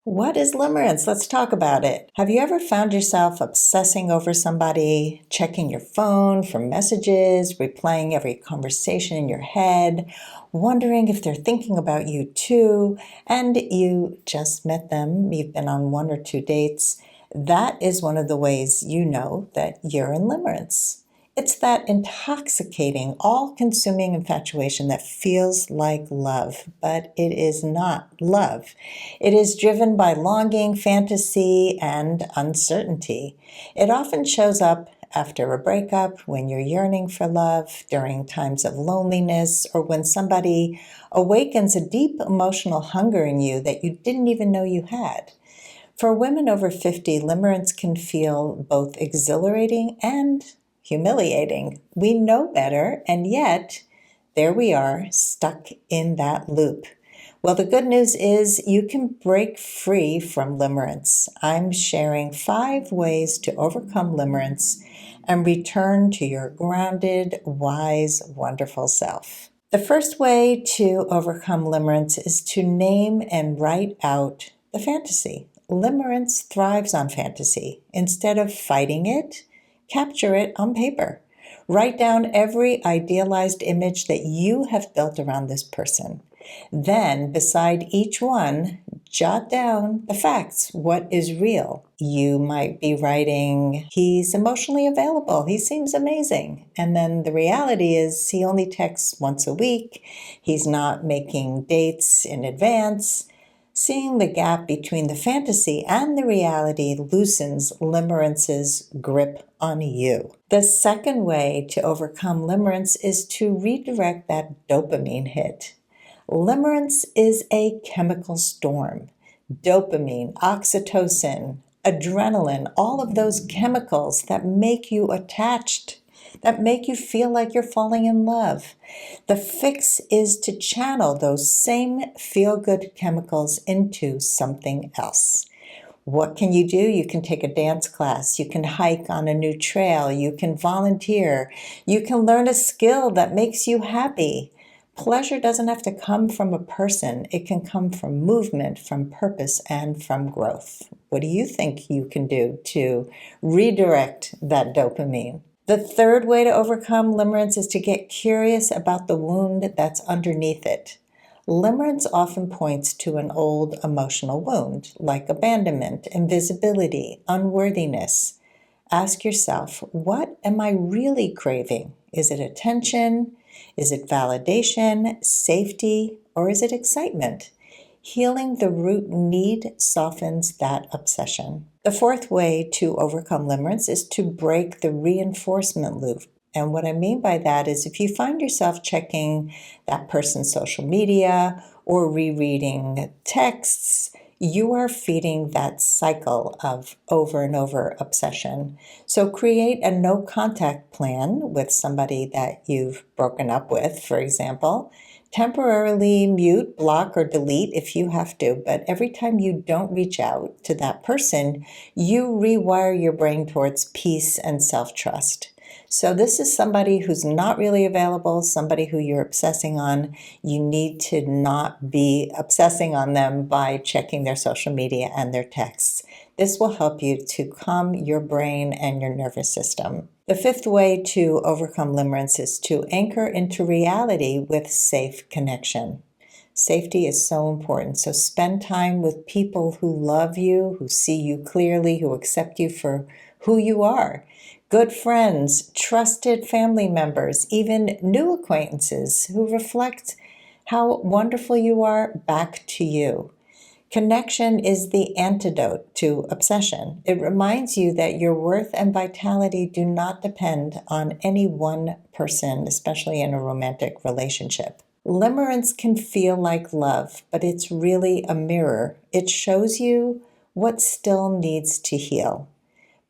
What is limerence? Let's talk about it. Have you ever found yourself obsessing over somebody, checking your phone for messages, replaying every conversation in your head, wondering if they're thinking about you too, and you just met them, you've been on one or two dates? That is one of the ways you know that you're in limerence. It's that intoxicating, all-consuming infatuation that feels like love, but it is not love. It is driven by longing, fantasy, and uncertainty. It often shows up after a breakup, when you're yearning for love, during times of loneliness, or when somebody awakens a deep emotional hunger in you that you didn't even know you had. For women over 50, limerence can feel both exhilarating and humiliating. We know better, and yet there we are, stuck in that loop. Well, the good news is you can break free from limerence. I'm sharing 5 ways to overcome limerence and return to your grounded, wise, wonderful self. The first way to overcome limerence is to name and write out the fantasy. Limerence thrives on fantasy. Instead of fighting it, capture it on paper. Write down every idealized image that you have built around this person. Then, beside each one, jot down the facts. What is real? You might be writing, he's emotionally available. He seems amazing. And then the reality is he only texts once a week. He's not making dates in advance. Seeing the gap between the fantasy and the reality loosens limerence's grip on you. The second way to overcome limerence is to redirect that dopamine hit. Limerence is a chemical storm. Dopamine, oxytocin, adrenaline, all of those chemicals that make you attached, that make you feel like you're falling in love. The fix is to channel those same feel-good chemicals into something else. What can you do? You can take a dance class, you can hike on a new trail, you can volunteer, you can learn a skill that makes you happy. Pleasure doesn't have to come from a person. It can come from movement, from purpose, and from growth. What do you think you can do to redirect that dopamine? The third way to overcome limerence is to get curious about the wound that's underneath it. Limerence often points to an old emotional wound, like abandonment, invisibility, unworthiness. Ask yourself, what am I really craving? Is it attention? Is it validation, safety, or is it excitement? Healing the root need softens that obsession. The fourth way to overcome limerence is to break the reinforcement loop. And what I mean by that is if you find yourself checking that person's social media or rereading texts, you are feeding that cycle of over and over obsession. So create a no contact plan with somebody that you've broken up with, for example. Temporarily mute, block, or delete if you have to, but every time you don't reach out to that person, you rewire your brain towards peace and self-trust. So this is somebody who's not really available, somebody who you're obsessing on. You need to not be obsessing on them by checking their social media and their texts. This will help you to calm your brain and your nervous system. The fifth way to overcome limerence is to anchor into reality with safe connection. Safety is so important, so spend time with people who love you, who see you clearly, who accept you for who you are. Good friends, trusted family members, even new acquaintances who reflect how wonderful you are back to you. Connection is the antidote to obsession. It reminds you that your worth and vitality do not depend on any one person, especially in a romantic relationship. Limerence can feel like love, but it's really a mirror. It shows you what still needs to heal.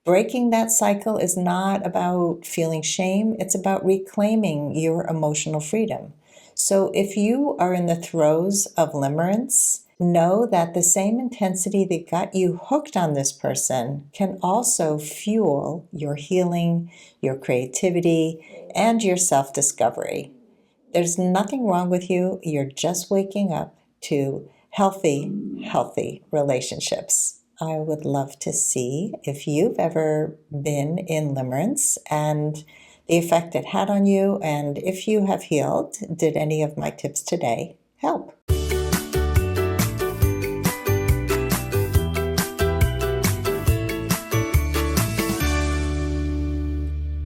Breaking that cycle is not about feeling shame, it's about reclaiming your emotional freedom. So if you are in the throes of limerence, know that the same intensity that got you hooked on this person can also fuel your healing, your creativity, and your self-discovery. There's nothing wrong with you. You're just waking up to healthy, unhealthy relationships. I would love to see if you've ever been in limerence and the effect it had on you, and if you have healed, did any of my tips today help?